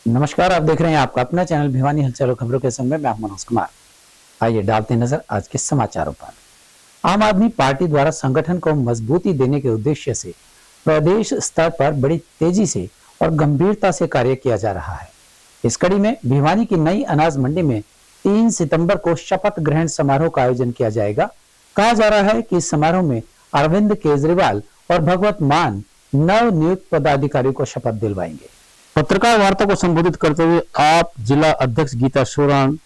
नमस्कार, आप देख रहे हैं आपका अपना चैनल भिवानी हलचल और खबरों के संग में मैं मनोज कुमार। आइए डालते हैं नजर आज के समाचारों पर। आम आदमी पार्टी द्वारा संगठन को मजबूती देने के उद्देश्य से प्रदेश स्तर पर बड़ी तेजी से और गंभीरता से कार्य किया जा रहा है। इस कड़ी में भिवानी की नई अनाज मंडी में 3 सितंबर को शपथ ग्रहण समारोह का आयोजन किया जाएगा। कहा जा रहा है कि इस समारोह में अरविंद केजरीवाल और भगवत मान नव नियुक्त पदाधिकारियों को शपथ दिलवाएंगे। पत्रकार वार्ता को संबोधित करते हुए आप जिला अध्यक्ष गीता सोरान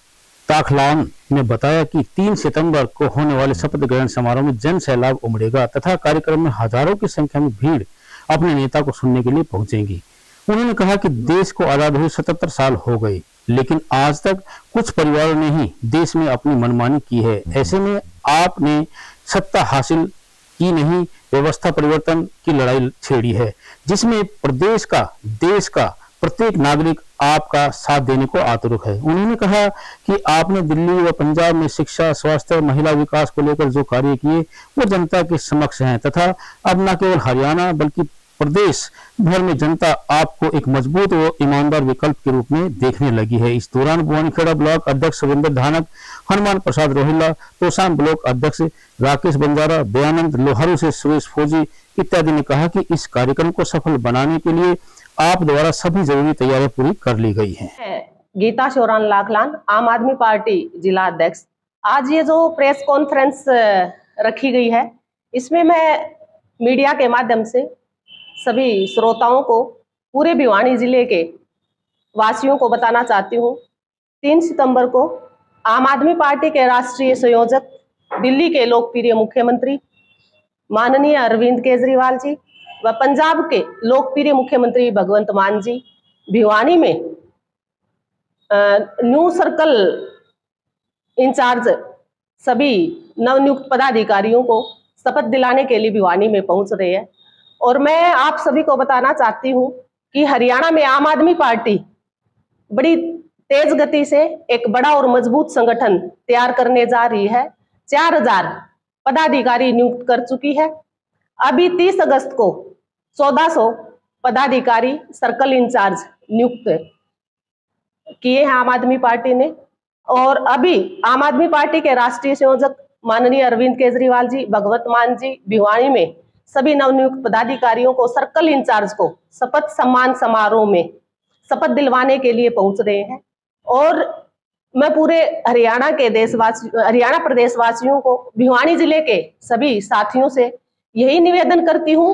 ताखलान ने बताया कि 3 सितंबर को होने वाले शपथ ग्रहण समारोह में जन सैलाब उमड़ेगा तथा कार्यक्रम में हजारों की संख्या में भीड़ अपने नेता को सुनने के लिए पहुंचेगी। उन्होंने कहा कि देश को आजाद हुए 77 साल हो गए, लेकिन आज तक कुछ परिवारों ने ही देश में अपनी मनमानी की है। ऐसे में आपने सत्ता हासिल की नहीं, व्यवस्था परिवर्तन की लड़ाई छेड़ी है, जिसमें प्रदेश का, देश का प्रत्येक नागरिक आपका साथ देने को आतुर है। उन्होंने कहा कि आपने दिल्ली व पंजाब में शिक्षा, स्वास्थ्य, महिला विकास को लेकर जो कार्य किए वो जनता के समक्ष हैं तथा अब न केवल हरियाणा बल्कि प्रदेश भर में जनता आपको एक मजबूत व ईमानदार विकल्प के रूप में देखने लगी है। इस दौरान बुआनीखेड़ा ब्लॉक अध्यक्ष रविंद्र धानक, हनुमान प्रसाद रोहिल्ला, तोशाम ब्लॉक अध्यक्ष राकेश बंजारा, दयानंद लोहारू से सुरेश फौजी इत्यादि ने कहा कि इस कार्यक्रम को सफल बनाने के लिए आप द्वारा सभी जरूरी तैयारियां पूरी कर ली गई हैं। गीता सोरान लाखलान, आम आदमी पार्टी जिला अध्यक्ष। आज ये जो प्रेस कॉन्फ्रेंस रखी गई है, इसमें मैं मीडिया के माध्यम से सभी श्रोताओं को, पूरे भिवानी जिले के वासियों को बताना चाहती हूँ, 3 सितंबर को आम आदमी पार्टी के राष्ट्रीय संयोजक, दिल्ली के लोकप्रिय मुख्यमंत्री माननीय अरविंद केजरीवाल जी व पंजाब के लोकप्रिय मुख्यमंत्री भगवंत मान जी भिवानी में न्यू सर्कल इंचार्ज सभी नवनियुक्त पदाधिकारियों को शपथ दिलाने के लिए भिवानी में पहुंच रहे हैं। और मैं आप सभी को बताना चाहती हूं कि हरियाणा में आम आदमी पार्टी बड़ी तेज गति से एक बड़ा और मजबूत संगठन तैयार करने जा रही है। 4000 पदाधिकारी नियुक्त कर चुकी है। अभी 30 अगस्त को 1400 पदाधिकारी सर्कल इंचार्ज नियुक्त किए हैं आम आदमी पार्टी ने। और अभी आम आदमी पार्टी के राष्ट्रीय संयोजक माननीय अरविंद केजरीवाल जी, भगवत मान जी भिवानी में सभी नवनियुक्त पदाधिकारियों को, सर्कल इंचार्ज को शपथ सम्मान समारोह में शपथ दिलवाने के लिए पहुंच रहे हैं। और मैं पूरे हरियाणा प्रदेशवासियों को, भिवानी जिले के सभी साथियों से यही निवेदन करती हूं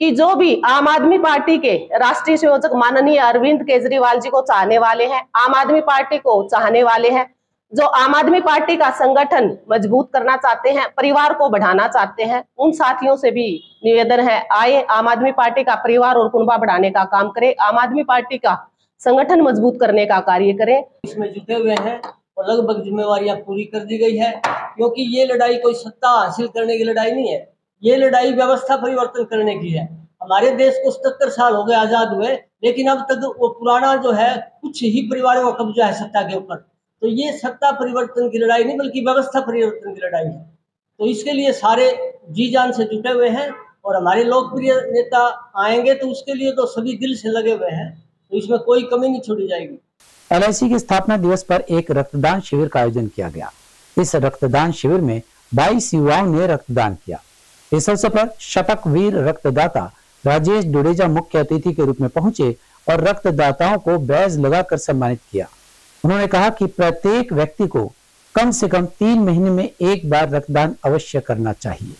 कि जो भी आम आदमी पार्टी के राष्ट्रीय संयोजक माननीय अरविंद केजरीवाल जी को चाहने वाले हैं, आम आदमी पार्टी को चाहने वाले हैं, जो आम आदमी पार्टी का संगठन मजबूत करना चाहते हैं, परिवार को बढ़ाना चाहते हैं, उन साथियों से भी निवेदन है, आए आम आदमी पार्टी का परिवार और कुनबा बढ़ाने का काम करें, आम आदमी पार्टी का संगठन मजबूत करने का कार्य करें। इसमें जुटे हुए हैं और लगभग जिम्मेवारियां पूरी कर दी गई है, क्योंकि ये लड़ाई कोई सत्ता हासिल करने की लड़ाई नहीं है, ये लड़ाई व्यवस्था परिवर्तन करने की है। हमारे देश को 77 साल हो गए आजाद हुए, लेकिन अब तक वो पुराना जो है कुछ ही परिवारों का कब्जा है सत्ता के ऊपर। तो ये सत्ता परिवर्तन की लड़ाई नहीं बल्कि व्यवस्था परिवर्तन की लड़ाई है। तो इसके लिए सारे जी जान से जुटे हुए हैं और हमारे लोकप्रिय नेता आएंगे तो उसके लिए तो सभी दिल से लगे हुए हैं, तो इसमें कोई कमी नहीं छोड़ी जाएगी। LIC की स्थापना दिवस पर एक रक्तदान शिविर का आयोजन किया गया। इस रक्तदान शिविर में 22 युवाओं ने रक्तदान किया। इस अवसर पर शतक वीर रक्तदाता राजेश डुडेजा मुख्य अतिथि के रूप में पहुंचे और रक्तदाताओं को बैज लगाकर सम्मानित किया। उन्होंने कहा कि प्रत्येक व्यक्ति को कम से कम 3 महीने में एक बार रक्तदान अवश्य करना चाहिए।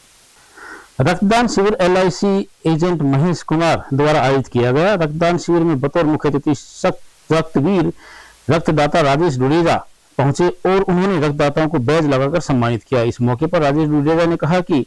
रक्तदान शिविर LIC एजेंट महेश कुमार द्वारा आयोजित किया गया। रक्तदान शिविर में बतौर मुख्य अतिथि रक्तवीर रक्तदाता राजेश डुडेजा पहुंचे और उन्होंने रक्तदाताओं को बैज लगाकर सम्मानित किया। इस मौके पर राजेश डुडेजा ने कहा कि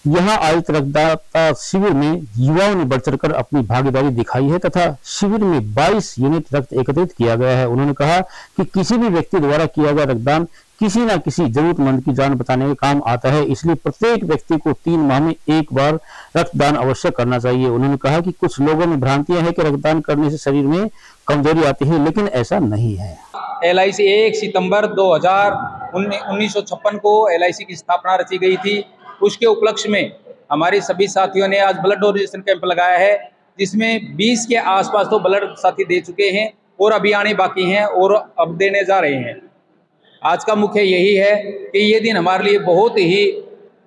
यहाँ आयोजित रक्तदाता शिविर में युवाओं ने बढ़ चढ़कर अपनी भागीदारी दिखाई है तथा शिविर में 22 यूनिट रक्त एकत्रित किया गया है। उन्होंने कहा कि किसी भी व्यक्ति द्वारा किया गया रक्तदान किसी न किसी जरूरतमंद की जान बचाने के काम आता है, इसलिए प्रत्येक व्यक्ति को 3 माह में एक बार रक्तदान अवश्य करना चाहिए। उन्होंने कहा कि कुछ लोगों में भ्रांतियां हैं कि रक्तदान करने से शरीर में कमजोरी आती है, लेकिन ऐसा नहीं है। LIC 1 सितंबर 1956 को LIC की स्थापना रची गई थी। उसके उपलक्ष्य में हमारे सभी साथियों ने आज ब्लड डोनेशन कैंप लगाया है, जिसमें 20 के आसपास तो ब्लड साथी दे चुके हैं और अभी आने बाकी हैं और अब देने जा रहे हैं। आज का मुख्य यही है कि ये दिन हमारे लिए बहुत ही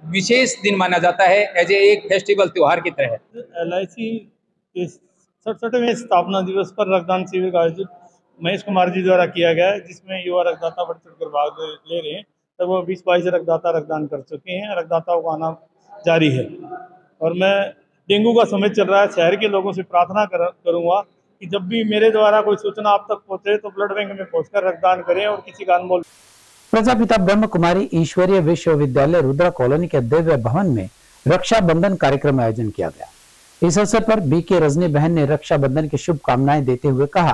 विशेष दिन माना जाता है, एज एक फेस्टिवल त्योहार की तरह। LIC के 67वें स्थापना दिवस पर रक्तदान शिविर का आयोजन महेश कुमार जी द्वारा किया गया है, जिसमें युवा रक्तदाता बढ़ चढ़कर भाग ले रहे हैं। तब वो 20-22 रक्तदाता रक्तदान कर चुके हैं। रक्तदाताओं का आना जारी है और मैं डेंगू का समय चल रहा है, शहर के लोगों से प्रार्थना करूंगा कि जब भी मेरे द्वारा कोई सूचना आप तक पहुंचे तो ब्लड बैंक में पहुंचकर रक्तदान करें और किसी का अनमोल। प्रजापिता ब्रह्म कुमारी ईश्वरीय विश्वविद्यालय रुद्रा कॉलोनी के दिव्य भवन में रक्षाबंधन कार्यक्रम आयोजन किया गया। इस अवसर पर बीके रजनी बहन ने रक्षाबंधन की शुभकामनाएं देते हुए कहा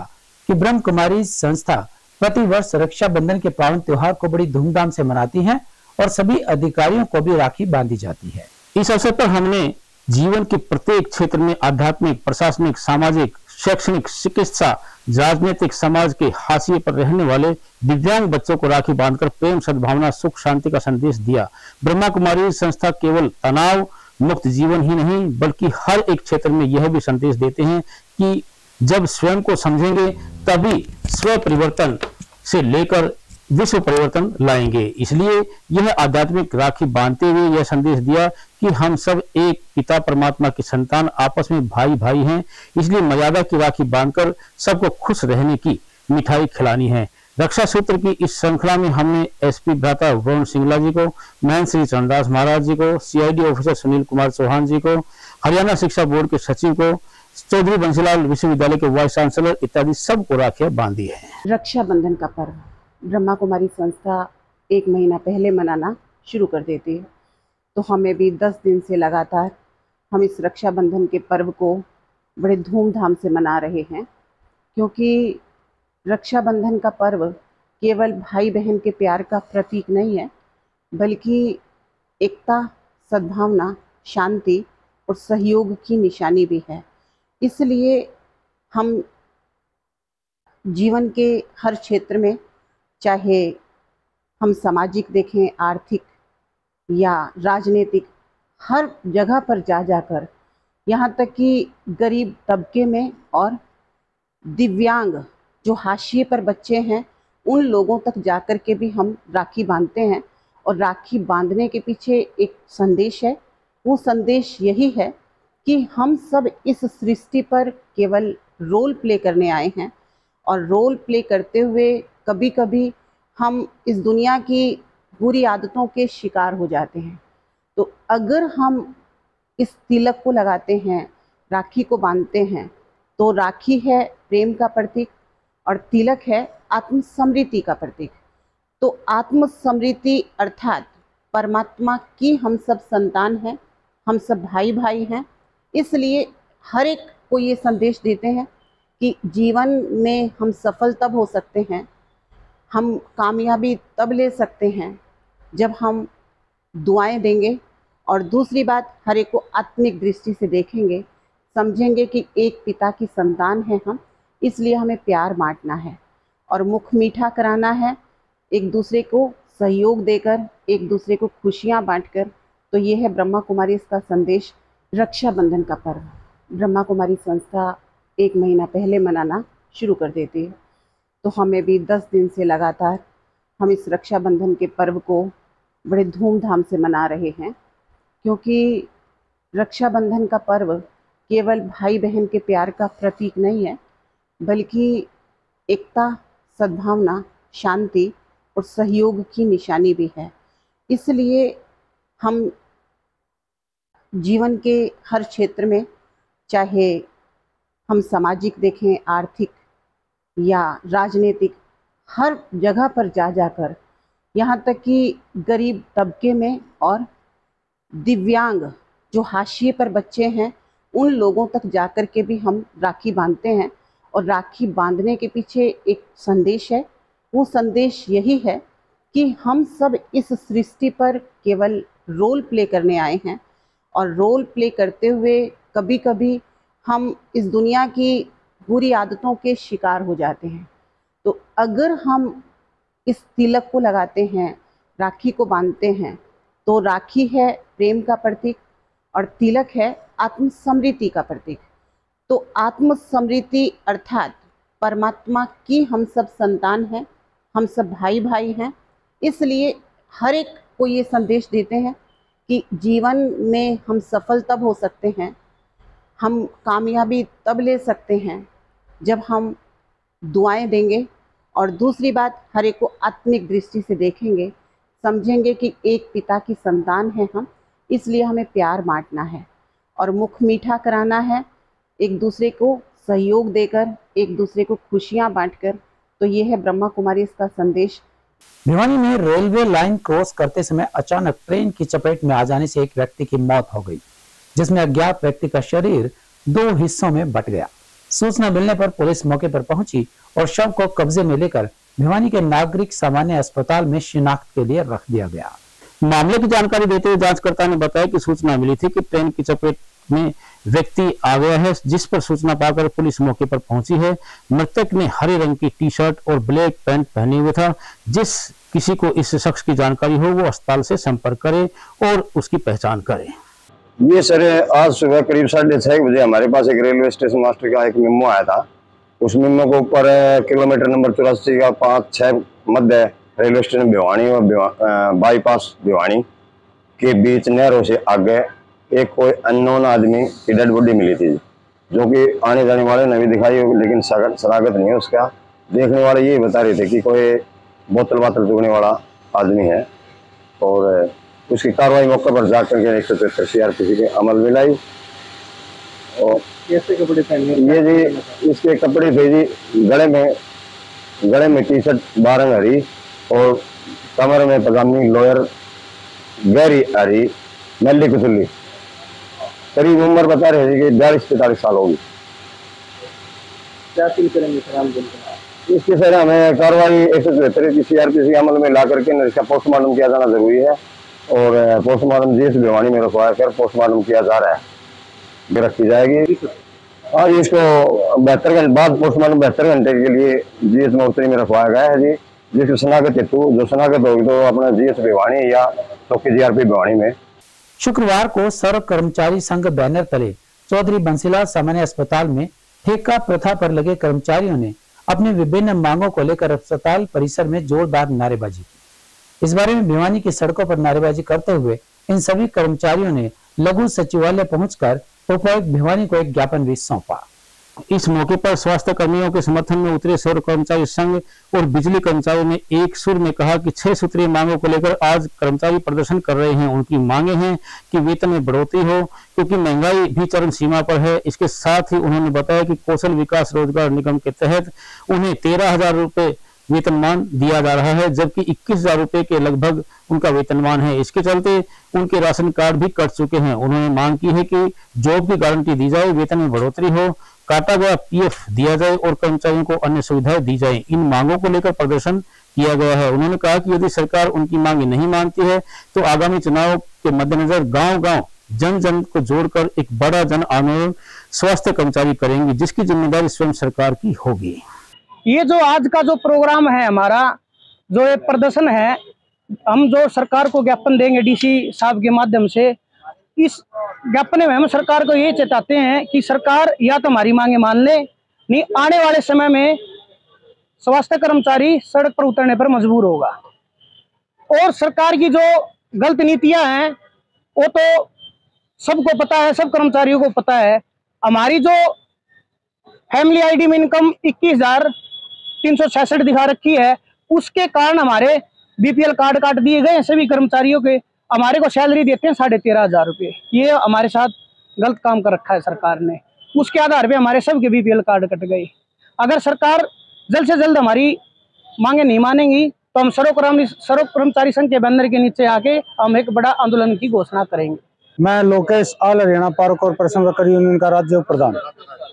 कि ब्रह्म कुमारी संस्था प्रतिवर्ष रक्षाबंधन के पावन त्योहार को बड़ी धूमधाम से मनाती है और सभी अधिकारियों को भी राखी बांधी जाती है। इस अवसर पर हमने जीवन के प्रत्येक क्षेत्र में आध्यात्मिक, प्रशासनिक, सामाजिक, शैक्षणिक, चिकित्सा, राजनीतिक, समाज के हाशिए पर रहने वाले दिव्यांग बच्चों को राखी बांधकर प्रेम, सद्भावना, सुख, शांति का संदेश दिया। ब्रह्मा कुमारी संस्था केवल तनाव मुक्त जीवन ही नहीं बल्कि हर एक क्षेत्र में यह भी संदेश देते हैं कि जब स्वयं को समझेंगे तभी स्व परिवर्तन से लेकर विश्व परिवर्तन लाएंगे। इसलिए यह आध्यात्मिक राखी बांधते हुए यह संदेश दिया कि हम सब एक पिता परमात्मा की संतान, आपस में भाई भाई हैं। इसलिए मर्यादा की राखी बांधकर सबको खुश रहने की मिठाई खिलानी है। रक्षा सूत्र की इस श्रृंखला में हमने SP भ्राता वरुण सिंगला जी को, महंत श्री चरणदास महाराज जी को, CID ऑफिसर सुनील कुमार चौहान जी को, हरियाणा शिक्षा बोर्ड के सचिव को, चौधरी बंसीलाल विश्वविद्यालय के वाइस चांसलर इत्यादि सबको राखियां बांधी है। रक्षाबंधन का पर्व ब्रह्मा कुमारी संस्था 1 महीना पहले मनाना शुरू कर देती है, तो हमें भी 10 दिन से लगातार हम इस रक्षाबंधन के पर्व को बड़े धूमधाम से मना रहे हैं, क्योंकि रक्षाबंधन का पर्व केवल भाई बहन के प्यार का प्रतीक नहीं है, बल्कि एकता, सद्भावना, शांति और सहयोग की निशानी भी है। इसलिए हम जीवन के हर क्षेत्र में, चाहे हम सामाजिक देखें, आर्थिक या राजनीतिक, हर जगह पर जा जाकर, यहाँ तक कि गरीब तबके में और दिव्यांग जो हाशिए पर बच्चे हैं उन लोगों तक जाकर के भी हम राखी बांधते हैं। और राखी बांधने के पीछे एक संदेश है। वो संदेश यही है कि हम सब इस सृष्टि पर केवल रोल प्ले करने आए हैं और रोल प्ले करते हुए कभी कभी हम इस दुनिया की बुरी आदतों के शिकार हो जाते हैं। तो अगर हम इस तिलक को लगाते हैं, राखी को बांधते हैं, तो राखी है प्रेम का प्रतीक और तिलक है आत्म समृद्धि का प्रतीक। तो आत्म समृद्धि अर्थात परमात्मा की हम सब संतान हैं, हम सब भाई भाई हैं। इसलिए हर एक को ये संदेश देते हैं कि जीवन में हम सफल तब हो सकते हैं, हम कामयाबी तब ले सकते हैं जब हम दुआएं देंगे और दूसरी बात हर एक को आत्मिक दृष्टि से देखेंगे, समझेंगे कि एक पिता की संतान है हम, इसलिए हमें प्यार बांटना है और मुख मीठा कराना है, एक दूसरे को सहयोग देकर, एक दूसरे को खुशियां बांटकर। तो ये है ब्रह्मा कुमारी इसका संदेश। रक्षाबंधन का पर्व ब्रह्मा कुमारी संस्था 1 महीना पहले मनाना शुरू कर देती है, तो हमें भी 10 दिन से लगातार हम इस रक्षाबंधन के पर्व को बड़े धूमधाम से मना रहे हैं, क्योंकि रक्षाबंधन का पर्व केवल भाई बहन के प्यार का प्रतीक नहीं है, बल्कि एकता, सद्भावना, शांति और सहयोग की निशानी भी है। इसलिए हम जीवन के हर क्षेत्र में, चाहे हम सामाजिक देखें, आर्थिक या राजनीतिक, हर जगह पर जा जाकर, यहाँ तक कि गरीब तबके में और दिव्यांग जो हाशिए पर बच्चे हैं उन लोगों तक जाकर के भी हम राखी बांधते हैं। और राखी बांधने के पीछे एक संदेश है। वो संदेश यही है कि हम सब इस सृष्टि पर केवल रोल प्ले करने आए हैं और रोल प्ले करते हुए कभी कभी हम इस दुनिया की बुरी आदतों के शिकार हो जाते हैं। तो अगर हम इस तिलक को लगाते हैं, राखी को बांधते हैं, तो राखी है प्रेम का प्रतीक और तिलक है आत्म समृद्धि का प्रतीक। तो आत्म समृद्धि अर्थात परमात्मा की हम सब संतान हैं, हम सब भाई भाई हैं। इसलिए हर एक को ये संदेश देते हैं कि जीवन में हम सफल तब हो सकते हैं, हम कामयाबी तब ले सकते हैं जब हम दुआएं देंगे, और दूसरी बात हर एक को आत्मिक दृष्टि से देखेंगे, समझेंगे कि एक पिता की संतान है हम, इसलिए हमें प्यार बांटना है और मुख मीठा कराना है, एक दूसरे को सहयोग देकर, एक दूसरे को खुशियां बांटकर। तो ये है ब्रह्मा कुमारी इसका संदेश। भिवानी में रेलवे लाइन क्रॉस करते समय अचानक ट्रेन की चपेट में आ जाने से एक व्यक्ति की मौत हो गई, जिसमें अज्ञात व्यक्ति का शरीर 2 हिस्सों में बट गया। सूचना मिलने पर पुलिस मौके पर पहुंची और शव को कब्जे में लेकर भिवानी के नागरिक सामान्य अस्पताल में शिनाख्त के लिए रख दिया गया। मामले की जानकारी देते हुए जांचकर्ता ने बताया कि सूचना मिली थी कि ट्रेन की चपेट में व्यक्ति आ गया है, जिस पर सूचना पाकर पुलिस मौके पर पहुंची है। मृतक ने हरे रंग की टी-शर्ट और ब्लैक पैंट पहने हुए था। जिस किसी को इस शख्स की जानकारी हो वो अस्पताल से संपर्क करे और उसकी पहचान करे। ये सर आज सुबह करीब 6:30 बजे हमारे पास एक रेलवे स्टेशन मास्टर का एक मेमो आया था। उस मेमो के ऊपर किलोमीटर नंबर 84 का 5-6 मध्य रेलवे स्टेशन भिवानी और बाईपास भिवानी के बीच नहरों से आगे एक कोई अननोन आदमी की डेड बॉडी मिली थी, जो कि आने जाने वाले ने भी दिखाई, लेकिन शनाख्त नहीं है उसका। देखने वाले ये बता रहे थे कि कोई बोतल बातल चुगने वाला आदमी है, और उसकी कार्रवाई मौके पर जाकर के 173 CRPC के अमल में लाई। और कैसे कपड़े पहने? ये जी इसके कपड़े थे जी, गले में टी-शर्ट बारंग हरी और कमर में पजामी लोअर गहरी हरी नल्ली कुचली। करीब उम्र बता रहे थे कि 42-43 साल होगी। क्या फील करेंगे सर हम इसके? सर हमें कार्रवाई 173 CRPC अमल में ला करके इसका पोस्टमार्टम किया जाना जरूरी है, और पोस्टमार्टम जीएस भिवानी में रखवा कर पोस्टमार्टम किया जा रहा है, रखी जाएगी। हाँ, इसको 72 घंटे बाद पोस्टमार्टम 72 घंटे के लिए जीएस मोर्चरी में रखवाया गया है जी। जिसकी शनाख्त हेतु जो शनाख्त होगी तो अपना जीएस भिवानी या चौकी GRP भिवानी में। शुक्रवार को सर्व कर्मचारी संघ बैनर तले चौधरी बंसीलाल सामान्य अस्पताल में ठेका प्रथा पर लगे कर्मचारियों ने अपनी विभिन्न मांगों को लेकर अस्पताल परिसर में जोरदार नारेबाजी की। इस बारे में भिवानी की सड़कों पर नारेबाजी करते हुए इन सभी कर्मचारियों ने लघु सचिवालय पहुंचकर उपायुक्त भिवानी को एक ज्ञापन भी सौंपा। इस मौके पर स्वास्थ्य कर्मियों के समर्थन में उतरे सर्व कर्मचारी संघ और बिजली कर्मचारियों ने एक सुर में कहा कि 6 सूत्रीय मांगों को लेकर आज कर्मचारी प्रदर्शन कर रहे हैं। उनकी मांगे हैं कि वेतन में बढ़ोतरी हो, क्योंकि महंगाई भी चरम सीमा पर है। इसके साथ ही उन्होंने बताया कि कौशल विकास रोजगार निगम के तहत उन्हें 13,000 रुपए वेतनमान दिया जा रहा है, जबकि 21,000 रुपए के लगभग उनका वेतनमान है। इसके चलते उनके राशन कार्ड भी कट चुके हैं। उन्होंने मांग की है कि जॉब की गारंटी दी जाए, वेतन में बढ़ोतरी हो, काटा गया PF दिया जाए और कर्मचारियों को अन्य सुविधाएं दी जाए। इन मांगों को लेकर प्रदर्शन किया गया है। उन्होंने कहा कि यदि सरकार उनकी मांगे नहीं मानती है तो आगामी चुनाव के मद्देनजर गांव-गांव जन-जन को जोड़कर एक बड़ा जन आंदोलन स्वास्थ्य कर्मचारी करेंगे, जिसकी जिम्मेदारी स्वयं सरकार की होगी। ये जो आज का जो प्रोग्राम है हमारा, जो ये प्रदर्शन है, हम जो सरकार को ज्ञापन देंगे DC साहब के माध्यम से, इस ज्ञापन में हम सरकार को ये चेताते हैं कि सरकार या तो हमारी मांगे मान ले, नहीं आने वाले समय में स्वास्थ्य कर्मचारी सड़क पर उतरने पर मजबूर होगा। और सरकार की जो गलत नीतियां हैं वो तो सबको पता है, सब कर्मचारियों को पता है। हमारी जो फैमिली ID में इनकम 21,366 दिखा रखी है, उसके कारण हमारे BPL कार्ड काट दिए गए सभी कर्मचारियों के। हमारे को सैलरी देते हैं 13,500 रुपये। ये हमारे साथ गलत काम कर रखा है सरकार ने। उसके आधार पे हमारे सबके BPL कार्ड कट गए। अगर सरकार जल्द से जल्द हमारी मांगे नहीं मानेंगी तो हम सर्व कर्मचारी संघ के बैनर के नीचे आके हम एक बड़ा आंदोलन की घोषणा करेंगे। मैं Lokesh all Haryana power corporation worker union का राज्य प्रधान।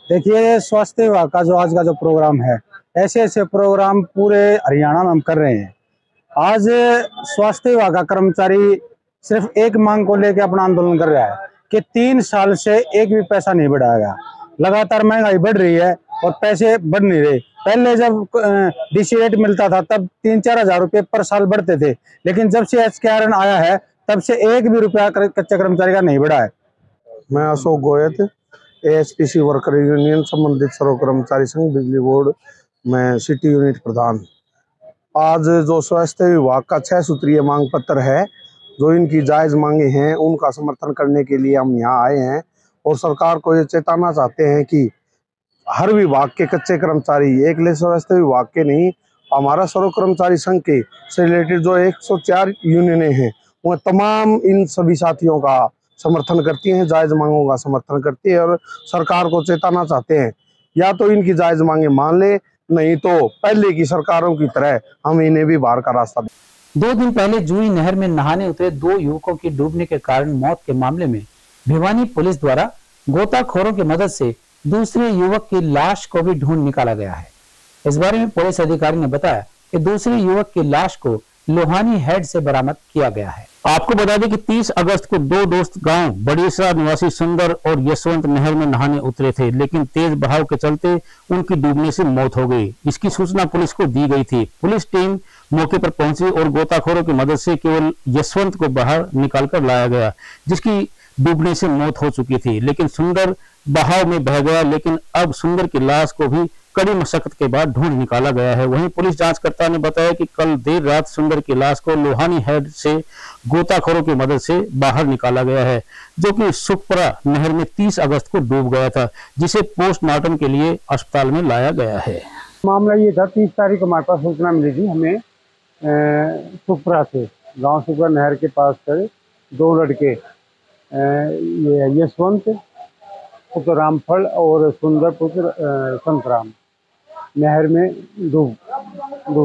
देखिए, स्वास्थ्य विभाग का जो आज का जो प्रोग्राम है, ऐसे ऐसे प्रोग्राम पूरे हरियाणा में हम कर रहे हैं। आज स्वास्थ्य विभाग का कर्मचारी सिर्फ एक मांग को लेकर अपना आंदोलन कर रहा है कि 3 साल से एक भी पैसा नहीं बढ़ाया गया। लगातार महंगाई बढ़ रही है और पैसे बढ़ नहीं रहे। पहले जब DC रेट मिलता था तब 3-4 हजार रुपये पर साल बढ़ते थे, लेकिन जब से SKRN आया है तब से एक भी रुपया कच्चे कर्मचारी का नहीं बढ़ा है। मैं Ashok Goyat, ASPC worker union संबंधित सर्व कर्मचारी संघ बिजली बोर्ड मैं सिटी यूनिट प्रधान। आज जो स्वास्थ्य विभाग का 6 सूत्रीय मांग पत्र है, जो इनकी जायज़ मांगे हैं, उनका समर्थन करने के लिए हम यहाँ आए हैं और सरकार को ये चेताना चाहते हैं कि हर विभाग के कच्चे कर्मचारी, एक ले स्वास्थ्य विभाग के नहीं, हमारा सर्व कर्मचारी संघ के से रिलेटेड जो 104 यूनियनें हैं, वह तमाम इन सभी साथियों का समर्थन करती हैं, जायज़ मांगों का समर्थन करती है और सरकार को चेताना चाहते हैं, या तो इनकी जायज़ मांगे मान ले, नहीं तो पहले की सरकारों की तरह हम इन्हें भी बाहर का रास्ता दें। 2 दिन पहले जूही नहर में नहाने उतरे 2 युवकों की डूबने के कारण मौत के मामले में भिवानी पुलिस द्वारा गोताखोरों की मदद से दूसरे युवक की लाश को भी ढूंढ निकाला गया है। इस बारे में पुलिस अधिकारी ने बताया कि दूसरे युवक की लाश को लोहानी हेड से बरामद किया गया है। आपको बता दें कि 30 अगस्त को 2 दोस्त गांव बड़ीसरा निवासी सुंदर और यशवंत नहर में नहाने उतरे थे, लेकिन तेज बहाव के चलते उनकी डूबने से मौत हो गई। इसकी सूचना पुलिस को दी गई थी। पुलिस टीम मौके पर पहुंची और गोताखोरों की मदद से केवल यशवंत को बाहर निकालकर लाया गया, जिसकी डूबने से मौत हो चुकी थी, लेकिन सुंदर बहाव में बह गया। लेकिन अब सुंदर की लाश को भी कड़ी मशक्कत के बाद ढूंढ निकाला गया है। वहीं पुलिस जांचकर्ता ने बताया कि कल देर रात सुंदर की लाश को लोहानी हेड से गोताखोरों की मदद से बाहर निकाला गया है, जो कि सुखपुरा नहर में 30 अगस्त को डूब गया था, जिसे पोस्टमार्टम के लिए अस्पताल में लाया गया है। मामला ये था, 30 तारीख को हमारे पास सूचना मिली थी हमें सुखपुरा से, गांव सुखपुरा नहर के पास से 2 लड़के, ये यशवंत पुत्र रामफल और सुंदर पुत्र संतराम नहर में डूब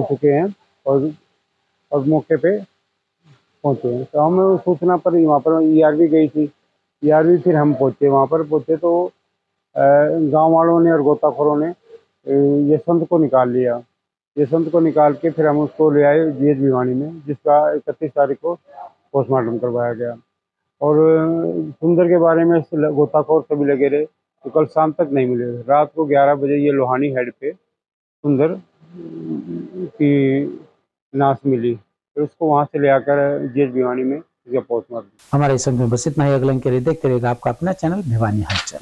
चुके हैं और मौके पे पहुंचे हैं। तो हम उस सूचना पर वहाँ पर ERV गई थी, ERV फिर हम वहाँ पर पहुंचे तो गांव वालों ने और गोताखोरों ने यशवंत को निकाल लिया। यशवंत को निकाल के फिर हम उसको ले आए GH भिवानी में, जिसका 31 तारीख को पोस्टमार्टम करवाया गया। और सुंदर के बारे में गोताखोर सभी लगे रहे, तो कल शाम तक नहीं मिले। रात को 11 बजे ये लोहानी हेड पे सुंदर की लाश मिली, तो उसको वहां से ले आकर GH भिवानी में पोस्टमार्टम। हमारे संग में बस इतना ही। अगले के लिए देखते रहेगा आपका अपना चैनल भिवानी हलचल।